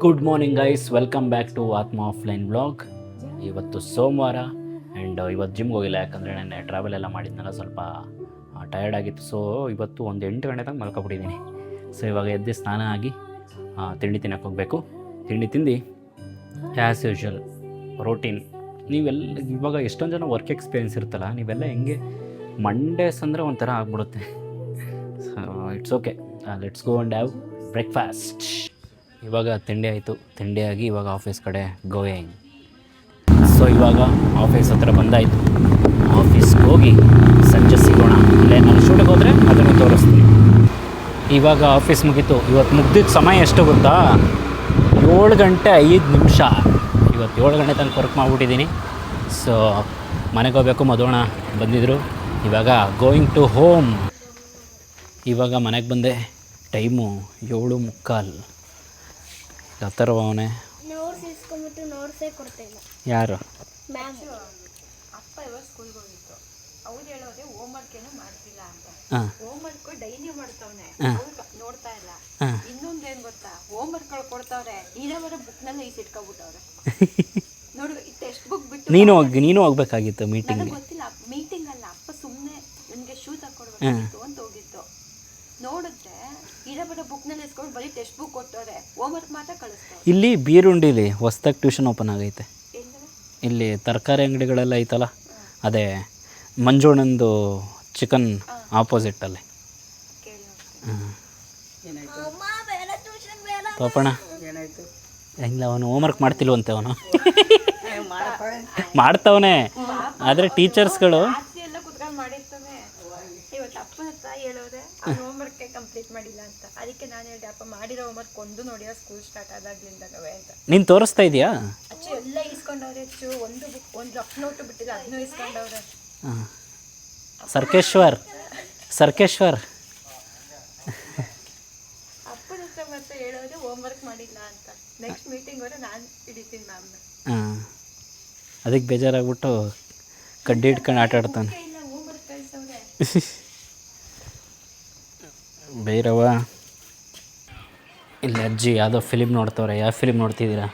Good morning guys, welcome back to Atma offline vlog. ಇವತ್ತು ಸೋಮವಾರ and ಇವತ್ತು ಜಿಮ್ಗೆ ಹೋಗಿಲ್ಲ, ಯಾಕಂದರೆ ನಾನು ಟ್ರಾವೆಲ್ ಎಲ್ಲ ಮಾಡಿದ್ನಲ್ಲ, ಸ್ವಲ್ಪ ಟಯರ್ಡ್ ಆಗಿತ್ತು. ಸೊ ಇವತ್ತು ಒಂದು 8 ಗಂಟೆ ತನಕ ಮಲ್ಕೊಬಿಟ್ಟಿದ್ದೀನಿ. ಸೊ ಇವಾಗ ಎದ್ದು ಸ್ನಾನ ಆಗಿ ತಿಂಡಿ ತಿನ್ನಕ್ಕೆ ಹೋಗಬೇಕು. ತಿಂಡಿ ತಿಂದು ಆ್ಯಸ್ ಯೂಶ್ವಲ್ ರೋಟೀನ್. ನೀವೆಲ್ಲ ಇವಾಗ ಎಷ್ಟೊಂದು ಜನ ವರ್ಕ್ ಎಕ್ಸ್ಪೀರಿಯೆನ್ಸ್ ಇರುತ್ತಲ್ಲ, ನೀವೆಲ್ಲ ಹೆಂಗೆ ಮಂಡೇಸ್ ಅಂದರೆ ಒಂಥರ ಆಗ್ಬಿಡುತ್ತೆ. So it's okay, let's go and have breakfast. ಇವಾಗ ತಿಂಡಿ ಆಯಿತು. ತಿಂಡಿಯಾಗಿ ಇವಾಗ ಆಫೀಸ್ ಕಡೆ ಗೋಯಿಂಗ್. ಸೊ ಇವಾಗ ಆಫೀಸ್ ಹತ್ರ ಬಂದಾಯಿತು. ಆಫೀಸ್ಗೆ ಹೋಗಿ ಸಂಜೆ ಸಿಗೋಣ. ಇಲ್ಲೇ ನಾನು ಶೂಟಿಗೆ ಹೋದರೆ ಅದನ್ನು ತೋರಿಸ್ತೀನಿ. ಇವಾಗ ಆಫೀಸ್ ಮುಗೀತು. ಇವತ್ತು ಮುಗ್ದಿದ್ದ ಸಮಯ ಎಷ್ಟು ಗೊತ್ತಾ? 7 ಗಂಟೆ 5 ನಿಮಿಷ. ಇವತ್ತು 7 ಗಂಟೆ ತನಕ ವರ್ಕ್ ಮಾಡಿಬಿಟ್ಟಿದ್ದೀನಿ. ಸೊ ಮನೆಗೆ ಹೋಗಬೇಕು. ಮಧುವಣ ಬಂದಿದ್ದರು. ಇವಾಗ ಗೋಯಿಂಗ್ ಟು ಹೋಮ್. ಇವಾಗ ಮನೆಗೆ ಬಂದೆ. ಟೈಮು 7:45. ಅವನೇ ಯಾರು? ಅಪ್ಪ ಇವಾಗ ಸ್ಕೂಲ್ಗೆ ಹೋಗಿತ್ತು. ಅವ್ರು ಹೇಳೋದೆ ಹೋಮ್ವರ್ಕ್ ಏನು ಮಾಡ್ತಿಲ್ಲ ಅಂತ. ಹೋಮ್ವರ್ಕ್ ಡೈಲಿ ಮಾಡ್ತಾವನೆ, ನೋಡ್ತಾ ಇಲ್ಲ. ಇನ್ನೊಂದೇನು ಗೊತ್ತಾ, ಹೋಮ್ವರ್ಕ್ ಕೊಡ್ತಾವ್ರೆ, ಇರೋವರ ಬುಕ್ನೆಲ್ಲ ಈಸಿಟ್ಕೊಬಿಟ್ಟವ್ರೆ. ನೋಡು, ಟೆಕ್ಸ್ಟ್ ಬುಕ್ ಬಿಟ್ಟು ನೀನು ಹೋಗ್ಬೇಕಾಗಿತ್ತು ಮೀಟಿಂಗ್. ಗೊತ್ತಿಲ್ಲ, ಮೀಟಿಂಗ್ ಅಲ್ಲ, ಅಪ್ಪ ಸುಮ್ಮನೆ ನನಗೆ ಶೂ ತಕ್ಕೊಡ್ಬೇಕಿತ್ತು ಅಂತ ಹೋಗಿತ್ತು. ನೋಡಿದ್ರೆ ಇರೋವರ ಬುಕ್ನೆಲ್ಲ ಇಸ್ಕೊಂಡು ಬರೀ ಟೆಕ್ಸ್ಟ್ ಬುಕ್ ಕೊಟ್ಟವ್ರೆ, ಹೋಮ್ವರ್ಕ್ ಮಾತ್ರ ಕಳಿಸ್ತಾರೆ. ಇಲ್ಲಿ ಬೀರುಂಡಿಲಿ ಹೊಸ್ದಾಗಿ ಟ್ಯೂಷನ್ ಓಪನ್ ಆಗೈತೆ. ಇಲ್ಲಿ ತರಕಾರಿ ಅಂಗಡಿಗಳೆಲ್ಲ ಐತಲ್ಲ, ಅದೇ ಮಂಜುಣ್ಣಂದು ಚಿಕನ್ ಆಪೋಸಿಟ್ಟಲ್ಲಿ. ಪಾಪಣ್ಣ ಇಲ್ಲ, ಅವನು ಹೋಮ್ವರ್ಕ್ ಮಾಡ್ತಿಲ್ವಂತೆ. ಅವನು ಮಾಡ್ತವನೆ, ಆದರೆ ಟೀಚರ್ಸ್ಗಳು ಇವತ್ತು ಅಪ್ಪನ ಹತ್ರ ಹೇಳೋರೆ ಹೋಮ್ವರ್ಕ್ ಕಂಪ್ಲೀಟ್ ಮಾಡಿಲ್ಲ ಅಂತ. ಅದಕ್ಕೆ ನಾನು ಹೇಳಿದೆ, ಅಪ್ಪ ಮಾಡಿರೋ ಹೋಮ್ವರ್ಕ್ ಒಂದು ನೋಡಿರೋ ಸ್ಕೂಲ್ ಸ್ಟಾರ್ಟ್ ಆದಾಗ್ಲಿಂದವೇ ಅಂತ. ನೀನು ತೋರಿಸ್ತಾ ಇದೆಯಾ? ಅಚ್ಚು ಎಲ್ಲ ಇಸ್ಕೊಂಡವ್ರೆ. ಅಚ್ಚು ಒಂದು ಬುಕ್, ಒಂದು ರಫ್ ನೋಟು ಬಿಟ್ಟಿಲ್ಲ, ಅದನ್ನೂ ಇಸ್ಕೊಂಡವ್ರೆ. ಸರ್ಕೇಶ್ವರ್ ಅಪ್ಪನ ಹತ್ರ ಮತ್ತೆ ಹೇಳೋರೆ ಹೋಮ್ವರ್ಕ್ ಮಾಡಿಲ್ಲ ಅಂತ. ನೆಕ್ಸ್ಟ್ ಮೀಟಿಂಗ್ ಹೋದ್ರೆ ನಾನು ಹಿಡಿತೀನಿ ಮ್ಯಾಮ್ನ. ಅದಕ್ಕೆ ಬೇಜಾರಾಗ್ಬಿಟ್ಟು ಕಡ್ಡಿ ಹಿಡ್ಕೊಂಡು ಆಟ ಆಡ್ತಾನೆ. ಇಲ್ಲ, ಹೋಮ್ವರ್ಕ್ ಕಳಿಸವ್ರೆ. ಬೇರವ ಇಲ್ಲಿ ಅಜ್ಜಿ ಯಾವುದೋ ಫಿಲಿಮ್ ನೋಡ್ತವ್ರೆ. ಯಾವ ಫಿಲಿಮ್ ನೋಡ್ತಿದ್ದೀರಾ?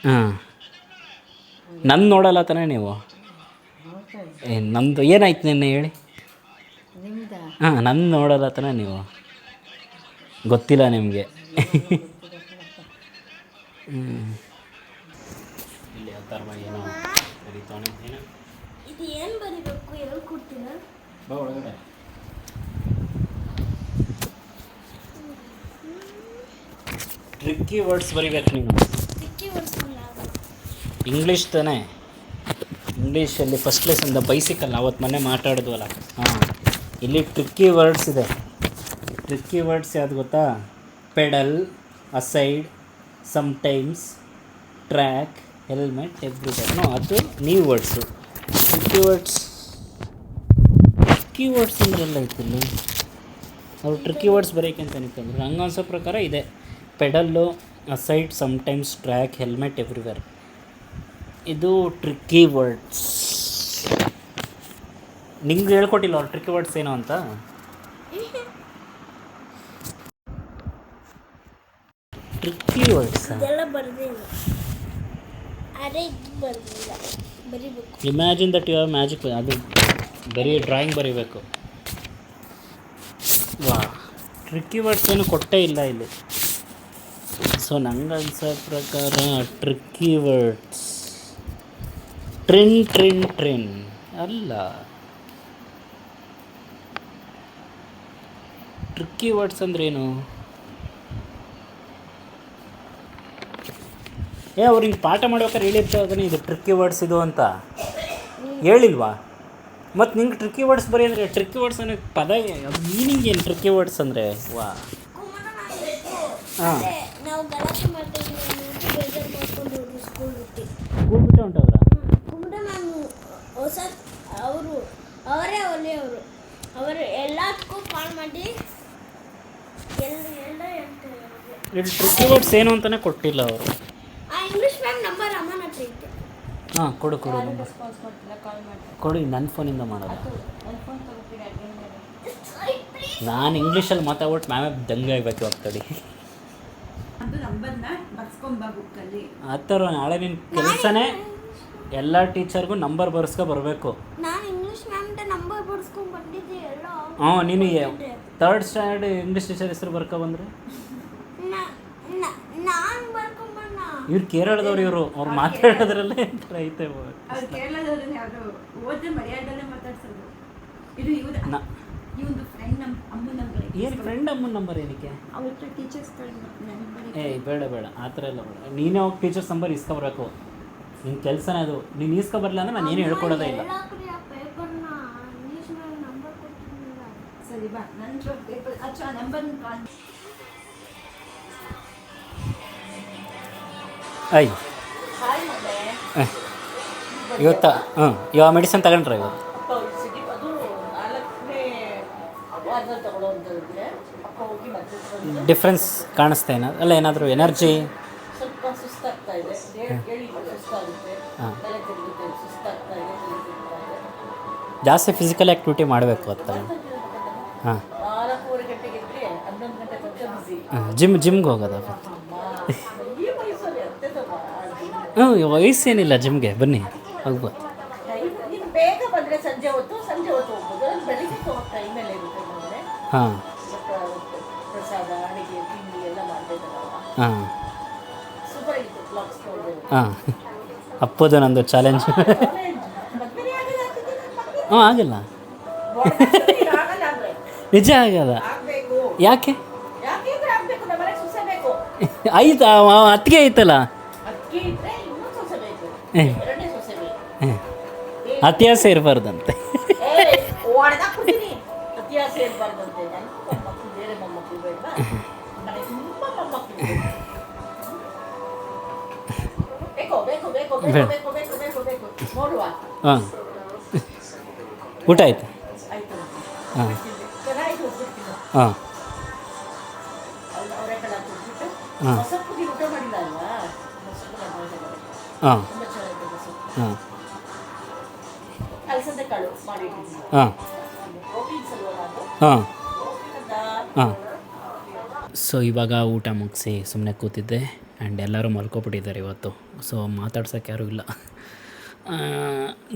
ಹಾಂ, ನನ್ನ ನೋಡಲ್ಲ ತಾನೇ ನೀವು? ನಂದು ಏನಾಯ್ತು ನಿನ್ನೆ ಹೇಳಿ? ಹಾಂ, ನನ್ನ ನೋಡಲ್ಲ ತಾನೇ ನೀವು? ಗೊತ್ತಿಲ್ಲ ನಿಮಗೆ? ಇಲ್ಲಿ ಯಾವ ಥರ ಏನೋ ಬರೀತಾನೆ. ಇದು ಏನು ಬರೀಬೇಕು ಹೇಳ್ಕೊಡ್ತೀನ? ಬಾ ಒಳಗಡೆ. ಟ್ರಿಕ್ಕಿ ವರ್ಡ್ಸ್ ಬರೀಬೇಕು ನೀನು. ಇಂಗ್ಲೀಷ್ ತಾನೇ? ಇಂಗ್ಲೀಷಲ್ಲಿ ಫಸ್ಟ್ ಲೆಸನ್ ಬೈಸಿಕಲ್ ಅವತ್ತು ಮೊನ್ನೆ ಮಾತಾಡಿದ್ವಲ್ಲ. ಹಾಂ, ಇಲ್ಲಿ ಟ್ರಿಕ್ಕಿ ವರ್ಡ್ಸ್ ಇದೆ. ಟ್ರಿಕ್ಕಿ ವರ್ಡ್ಸ್ ಯಾವ್ದು ಗೊತ್ತಾ? Pedal, aside, sometimes, track, helmet, everyday. ಅದು ನೀವು ವರ್ಡ್ಸು. ಟ್ರಿಕ್ಕಿ ವರ್ಡ್ಸ್ ಅಂದ್ರೆಲ್ಲ ಐತಿಲ್ಲಿ. ಅವ್ರು ಟ್ರಿಕ್ಕಿ ವರ್ಡ್ಸ್ ಬರೋಕೆ ಅಂತ ಅನ್ಕೊಂಡ್ರು. ಹಂಗೆ ಅನ್ಸೋ ಪ್ರಕಾರ ಇದೆ. Pedal, aside, sometimes, track, helmet, everywhere. ಇದು ಟ್ರಿಕ್ಕಿ ವರ್ಡ್ಸ್. ನಿಂಗೆ ಹೇಳ್ಕೊಟ್ಟಿಲ್ಲ ಅವ್ರು ಟ್ರಿಕ್ಕಿ ವರ್ಡ್ಸ್ ಏನೋ ಅಂತ? Tricky words imagine that you have magic. ಅದು ಬರೀ ಡ್ರಾಯಿಂಗ್ ಬರೀಬೇಕು. ವಾ, ಟ್ರಿಕ್ಕಿ ವರ್ಡ್ಸ್ ಏನು ಕೊಟ್ಟೇ ಇಲ್ಲ ಇಲ್ಲಿ. ಸೊ ನಂಗೆ ಅನ್ಸೋ ಪ್ರಕಾರ ಟ್ರಿಕ್ಕಿ ವರ್ಡ್ಸ್ ಟ್ರಿನ್ ಅಲ್ಲ. ಟ್ರಿಕ್ಕಿ ವರ್ಡ್ಸ್ ಅಂದ್ರೇನು? ಅವ್ರಿಗೆ ಪಾಠ ಮಾಡ್ಬೇಕಾದ್ರೆ ಹೇಳಿರ್ತಾನೆ ಇದು ಟ್ರಿಕ್ಕಿ ವರ್ಡ್ಸ್ ಇದು ಅಂತ ಹೇಳಿಲ್ವಾ? ಮತ್ತು ನಿಂಗೆ ಟ್ರಿಕ್ಕಿ ವರ್ಡ್ಸ್ ಬರೀ ಅಂದರೆ ಟ್ರಿಕ್ಕಿ ವರ್ಡ್ಸ್ ಅನ್ನೋ ಪದ ಅದು ಮೀನಿಂಗ್ ಏನು? ಟ್ರಿಕ್ಕಿ ವರ್ಡ್ಸ್ ಅಂದರೆ ವಾ. ಹಾಂ, ಸ್ಕೂಲ್ ಬಿಟ್ಟು ಹೊಂಟವ್ರ? ಅವರು ಎಲ್ಲದಕ್ಕೂ ಕಾಲ್ ಮಾಡಿ ಟ್ರಿಕ್ಕಿ ವರ್ಡ್ಸ್ ಏನು ಅಂತಲೇ ಕೊಟ್ಟಿಲ್ಲ ಅವರು. ಇಂಗ್ಲೀಷ್ ಮ್ಯಾಮ್ ನಂಬರ್ ಅಮ್ಮನ ಹತ್ರ ಇತ್ತು. ಹಾಂ, ಕೊಡು ಕೊಡಿ. ನನ್ನ ಫೋನಿಂದ ಮಾಡೋದು. ನಾನು ಇಂಗ್ಲೀಷಲ್ಲಿ ಮಾತಾಡ್ಬಿಟ್ಟು ಮ್ಯಾಮೇ ದಂಗೆ ಆಗ್ಬೇಕು ಹೋಗ್ತಡಿ ಅದು ನಂಬರ್ನ ಬರ್ಸ್ಕೊಂಬ ಬುಕ್ಕಲ್ಲಿ. ಆ ಥರ ನಾಳೆ ನಿನ್ನ ಕೆಲಸನೇ ಎಲ್ಲ ಟೀಚರ್ಗೂ ನಂಬರ್ ಬರ್ಸ್ಕೊ ಬರಬೇಕು. ನಾನು ಇಂಗ್ಲೀಷ್ ಮ್ಯಾಮ್ದ ನಂಬರ್ ಬರ್ಸ್ಕೊಂಡ್ ಬಂದಿದ್ದೆ ಎಲ್ಲ. ನೀನು 3rd ಸ್ಟ್ಯಾಂಡರ್ಡ್ ಇಂಗ್ಲೀಷ್ ಟೀಚರ್ ಹೆಸರು ಬರ್ಕೊ ಬಂದ್ರೆ ನಾನು ಬರ್ಕೊಂಬಣ್ಣ. ಇವ್ರು ಕೇರಳದವ್ರು, ಅವ್ರು ಮಾತಾಡೋದ್ರಲ್ಲೇ ಐತೆ. ಅವ್ರು ಕೇರಳದವ್ರನ್ನ ಯಾರು ಓದ್ರೆ ಮರ್ಯಾದಲ್ಲೇ ಮಾತಾಡ್ಸೋದು. ಇದು ಇವ್ದು ಫ್ರೆಂಡ್ ಅಮ್ಮನ ನಂಬರ್. ಏನು ಫ್ರೆಂಡ್ ಅಮ್ಮನ ನಂಬರ್ ಏನಕ್ಕೆ? ಅವ್ರ ಹತ್ರ ಟೀಚರ್ಸ್ಗಳ ನಂಬರ್. ಬೇಡ ಆ ಥರ ಎಲ್ಲ ಬೇಡ. ನೀನೇ ಹೋಗಿ ಟೀಚರ್ಸ್ ನಂಬರ್ ಇಸ್ಕೊಬರ್ಬೇಕು. ನಿನ್ನ ಕೆಲಸನೇ ಅದು. ನೀನು ಇಸ್ಕೊಬರಲ್ಲ ಅಂದ್ರೆ ನಾನು ಏನು ಹೇಳ್ಕೊಡೋದೇ ಇಲ್ಲ. ಪೇಪರ್ನ ಇಂಗ್ಲೀಷ್ ಮ್ಯಾಮ್ ನಂಬರ್ ಕೊಟ್ಟಿರಲಿಲ್ಲ. ಸರಿ ಬಾ, ನನ್ನ ಪೇಪರ್ ಅಚ್ಚಾ ನಂಬರ್ ಕಾಲ್. ಅಯ್ಯ ಇವತ್ತ ಇವಾಗ ಮೆಡಿಸಿನ್ ತಗೊಂಡ್ರೆ ಇವತ್ತು ಡಿಫ್ರೆನ್ಸ್ ಕಾಣಿಸ್ತಾ ಏನಾದ್ರು ಅಲ್ಲ, ಏನಾದರೂ ಎನರ್ಜಿ ಸ್ವಲ್ಪ ಸುಸ್ತಾಗ್ತಾ ಇದೆ, ಸುಸ್ತಾಗುತ್ತೆ, ತಲೆ ತಿರುಗುತ್ತೆ, ಸುಸ್ತಾಗ್ತಾ ಇದೆ, ತಲೆ ತಿರುಗ್ತಾ ಇದೆ. ಜಾಸ್ತಿ ಫಿಸಿಕಲ್ ಆ್ಯಕ್ಟಿವಿಟಿ ಮಾಡಬೇಕು ಅಂತ. ಹಾಂ 4:30 ಗಂಟೆಗೆ ಇದ್ದರೆ 11 ಗಂಟೆ ತನಕ ಬಿಸಿ. ಜಿಮ್ಗೆ ಹೋಗೋದ? ಈ ವಯಸ್ಸಲ್ಲಿ ಅತ್ಯಂತ ವಯಸ್ಸೇನಿಲ್ಲ, ಜಿಮ್ಗೆ ಬನ್ನಿ ಹೋಗ್ಬೋದು. ನೀನು ಬೇಗ ಬಂದರೆ ಸಂಜೆ ಹೊತ್ತು ಹೋಗ್ಬೋದು. ಬೆಳಿಗ್ಗೆ ಟೈಮೆಲ್ಲ ಇರುತ್ತೆ ಬಂದರೆ. ಹಾಂ ಪ್ರಸಾದ, ಅಡುಗೆ, ತಿಂಡಿ ಎಲ್ಲ ಮಾಡಬೇಕಲ್ಲ. ಹಾಂ ಸೂಪರ್ ಆಗಿತ್ತು ಬ್ಲಾಗ್ಸ್ ನೋಡಿದೆ. ಹಾಂ ಅಪ್ಪದು ನಂದು ಚಾಲೆಂಜ್. ಆಗಿಲ್ಲ, ನಿಜ ಆಗಲ್ಲ. ಆಗಬೇಕು. ಯಾಕೆ? ಯಾಕೆಂದ್ರೆ ಆಗಬೇಕು, ನಮ್ಮನೆ ಸೊಸೆ ಬೇಕು. ಆಯ್ತಾ, ಅತ್ತಿಗೆ ಐತಲ್ಲ. ಅಕ್ಕಿ ಇದ್ರೆ ಇನ್ನೂ ಸೊಸೆ ಬೇಕು, ಎರಡನೇ ಸೊಸೆ ಬೇಕು. ಅತಿಯಾಸ ಇರಬಾರ್ದಂತೆ. ಹೊಡೆದಾಕ್ಬಿಡ್ತೀನಿ, ಅತಿಯಾಸೆ ಇರಬಾರ್ದಂತೆ. ನನ್ನ ಮೊಮ್ಮಕ್ಕಳು ಬೇರೆ ಮೊಮ್ಮಕ್ಕಳು ಬೇಡ, ಮನೆ ತುಂಬ ಮೊಮ್ಮಕ್ಕಳು ಬೇಕು ಬೇಕು ಬೇಕು ಬೇಕು ಬೇಕು ಬೇಕು ಬೇಕು ಬೇಕು ನೋಡುವ. ಹಾಂ ಊಟ ಆಯ್ತು. ಆಯಿತು, ಹಾಂ ಚೆನ್ನಾಗಿ ಹೋಗ್ಬಿಡ್ತೀನಿ. ಹಾಂ ಅವರೆಕಾಳು ಹಾಕ್ಬಿಟ್ಟು ಹಾಂ ಮೊಸಪ್ಪು ಊಟ ಮಾಡಿಲ್ಲ ಅಲ್ವಾ? ಮೊಸಪ್ಪು ನಾನು ಮಾಡಿದೆ, ಹಾಂ ತುಂಬ ಚೆನ್ನಾಗಿದೆ ಮೊಸಪ್ಪು. ಹಾಂ ಅಲಸಂದೆ ಕಾಳು ಮಾಡಿಟ್ಟಿದ್ದೀನಿ, ಹಾಂ ಪ್ರೋಟೀನ್ ಸಲುವಾಗಿ. ಹಾಂ ಅಂತ ಹಾಂ ಸೊ ಇವಾಗ ಊಟ ಮುಗಿಸಿ ಸುಮ್ಮನೆ ಕೂತಿದ್ದೆ. ಆ್ಯಂಡ್ ಎಲ್ಲರೂ ಮಲ್ಕೊಬಿಟ್ಟಿದ್ದಾರೆ ಇವತ್ತು. ಸೊ ಮಾತಾಡ್ಸೋಕ್ಕೆ ಯಾರೂ ಇಲ್ಲ.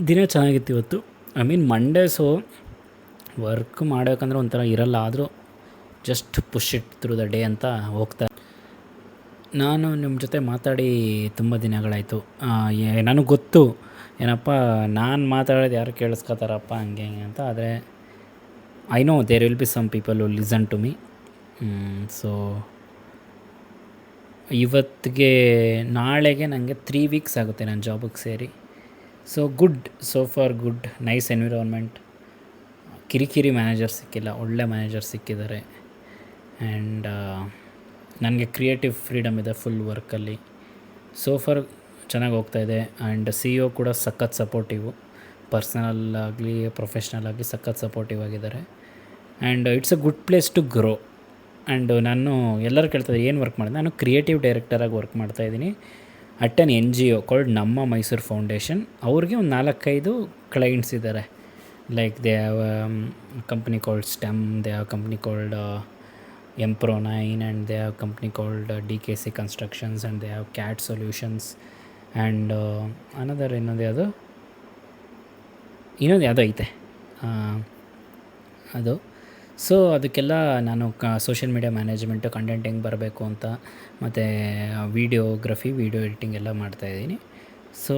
ದಿನ ಚೆನ್ನಾಗಿತ್ತು ಇವತ್ತು. I mean Monday. So work ಮಾಡಬೇಕಂದ್ರೆ ಒಂಥರ ಇರಲ್ಲ, ಆದರೂ just push it through the day ಅಂತ ಹೋಗ್ತಾ. ನಾನು ನಿಮ್ಮ ಜೊತೆ ಮಾತಾಡಿ ತುಂಬ ದಿನಗಳಾಯಿತು. ನನಗೆ ಗೊತ್ತು ಏನಪ್ಪ, ನಾನು ಮಾತಾಡೋದು ಯಾರು ಕೇಳಿಸ್ಕೊತಾರಪ್ಪ ಹಂಗೆ ಹಿಂಗೆ ಅಂತ. ಆದರೆ I know there will be some people who listen to me. So ಇವತ್ತಿಗೆ ನಾಳೆಗೆ ನನಗೆ 3 ವೀಕ್ಸ್ ಆಗುತ್ತೆ ನಾನು ಜಾಬಿಗೆ ಸೇರಿ. So good, so far good, nice environment. ಕಿರಿಕಿರಿ ಮ್ಯಾನೇಜರ್ ಸಿಕ್ಕಿಲ್ಲ, ಒಳ್ಳೆ ಮ್ಯಾನೇಜರ್ ಸಿಕ್ಕಿದ್ದಾರೆ. ಆ್ಯಂಡ್ ನನಗೆ ಕ್ರಿಯೇಟಿವ್ ಫ್ರೀಡಮ್ ಇದೆ ಫುಲ್ ವರ್ಕಲ್ಲಿ. ಸೋ ಫಾರ್ ಚೆನ್ನಾಗಿ ಹೋಗ್ತಾಯಿದೆ. ಆ್ಯಂಡ್ CEO ಕೂಡ ಸಖತ್ ಸಪೋರ್ಟಿವು, ಪರ್ಸನಲ್ ಆಗಲಿ ಪ್ರೊಫೆಷ್ನಲ್ ಆಗಲಿ ಸಖತ್ ಸಪೋರ್ಟಿವ್ ಆಗಿದ್ದಾರೆ. And it's a good place to grow. And ನಾನು ಎಲ್ಲರೂ ಕೇಳ್ತಾರೆ ಏನು ವರ್ಕ್ ಮಾಡಿದೆ. ನಾನು ಕ್ರಿಯೇಟಿವ್ ಡೈರೆಕ್ಟರಾಗಿ ವರ್ಕ್ ಮಾಡ್ತಾಯಿದ್ದೀನಿ at an NGO called Namma Mysuru foundation. ಅವ್ರಿಗೆ ಒಂದು 4-5 ಕ್ಲೈಂಟ್ಸ್ ಇದ್ದಾರೆ. Like they have company called STEM, they have company called Empro9, and they have company called DKC constructions, and they have CAD solutions, and another ಇನ್ನೊಂದು ಯಾವುದೋ ಐತೆ ಅದು. So ಅದಕ್ಕೆಲ್ಲ ನಾನು social media management, content ಹೆಂಗೆ ಬರಬೇಕು ಅಂತ, ಮತ್ತು ವೀಡಿಯೋಗ್ರಫಿ, ವೀಡಿಯೋ ಎಡಿಟಿಂಗ್ ಎಲ್ಲ ಮಾಡ್ತಾಯಿದ್ದೀನಿ. So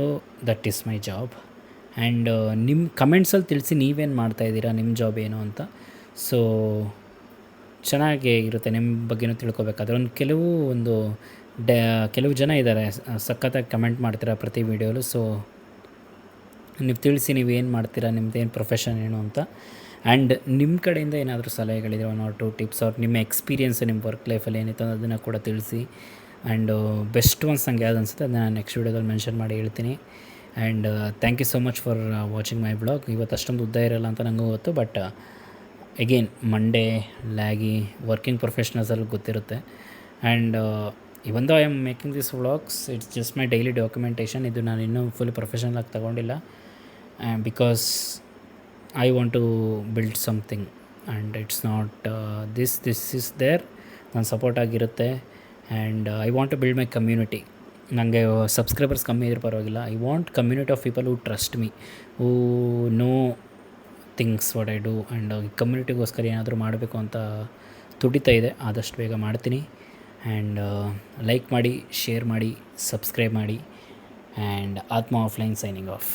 that is my job. And ನಿಮ್ಮ ಕಮೆಂಟ್ಸಲ್ಲಿ ತಿಳಿಸಿ ನೀವೇನು ಮಾಡ್ತಾಯಿದ್ದೀರಾ, ನಿಮ್ಮ ಜಾಬ್ ಏನು ಅಂತ. ಸೊ ಚೆನ್ನಾಗೇ ಇರುತ್ತೆ, ನಿಮ್ಮ ಬಗ್ಗೆನೂ ತಿಳ್ಕೊಬೇಕಾದ್ರೆ. ಕೆಲವು ಜನ ಇದ್ದಾರೆ ಸಖತ್ತಾಗಿ ಕಮೆಂಟ್ ಮಾಡ್ತೀರಾ ಪ್ರತಿ ವೀಡಿಯೋಲು. ಸೊ ನೀವು ತಿಳಿಸಿ ನೀವೇನು ಮಾಡ್ತೀರಾ, ನಿಮ್ಮದೇನು ಪ್ರೊಫೆಷನ್ ಏನು ಅಂತ. ಆ್ಯಂಡ್ ನಿಮ್ಮ ಕಡೆಯಿಂದ ಏನಾದರೂ ಸಲಹೆಗಳಿದ್ರೆ 1 or 2 ಟಿಪ್ಸ್, ಅವ್ರು ನಿಮ್ಮ ಎಕ್ಸ್ಪೀರಿಯೆನ್ಸ್ ನಿಮ್ಮ ವರ್ಕ್ ಲೈಫಲ್ಲಿ ಏನಿತ್ತು ಅದನ್ನು ಕೂಡ ತಿಳಿಸಿ. ಆ್ಯಂಡ್ ಬೆಸ್ಟ್ ಒನ್ಸ್ ನಂಗೆ ಯಾವ್ದು ಅನಿಸುತ್ತೆ ಅದನ್ನು ನಾನು ನೆಕ್ಸ್ಟ್ ವೀಡಿಯೋದಲ್ಲಿ ಮೆನ್ಷನ್ ಮಾಡಿ ಹೇಳ್ತೀನಿ. And thank you so much for watching my blog. ಇವತ್ತು ಅಷ್ಟೊಂದು ಉದ್ದ ಇರೋಲ್ಲ ಅಂತ ನನಗೂ ಗೊತ್ತು, but again Monday laggy working ಪ್ರೊಫೆಷ್ನಲ್ಸಲ್ಲಿ ಗೊತ್ತಿರುತ್ತೆ. And even though I am making this vlogs, it's just my daily documentation. ಇದು ನಾನು ಇನ್ನೂ ಫುಲ್ ಪ್ರೊಫೆಷನಲ್ ಆಗಿ ತೊಗೊಂಡಿಲ್ಲ, because I want to build something. And it's not this is there. ನನ್ನ support ಆಗಿರುತ್ತೆ. And I want to build my community. ನನಗೆ subscribers ಕಮ್ಮಿ ಇದ್ರೂ ಪರವಾಗಿಲ್ಲ. I want community of people who trust me, who know things what I do. And ಕಮ್ಯುನಿಟಿಗೋಸ್ಕರ ಏನಾದರೂ ಮಾಡಬೇಕು ಅಂತ ತುಡಿತಾ ಇದೆ. ಆದಷ್ಟು ಬೇಗ ಮಾಡ್ತೀನಿ. ಆ್ಯಂಡ್ ಲೈಕ್ ಮಾಡಿ, ಶೇರ್ ಮಾಡಿ, ಸಬ್ಸ್ಕ್ರೈಬ್ ಮಾಡಿ. And Atma offline signing of.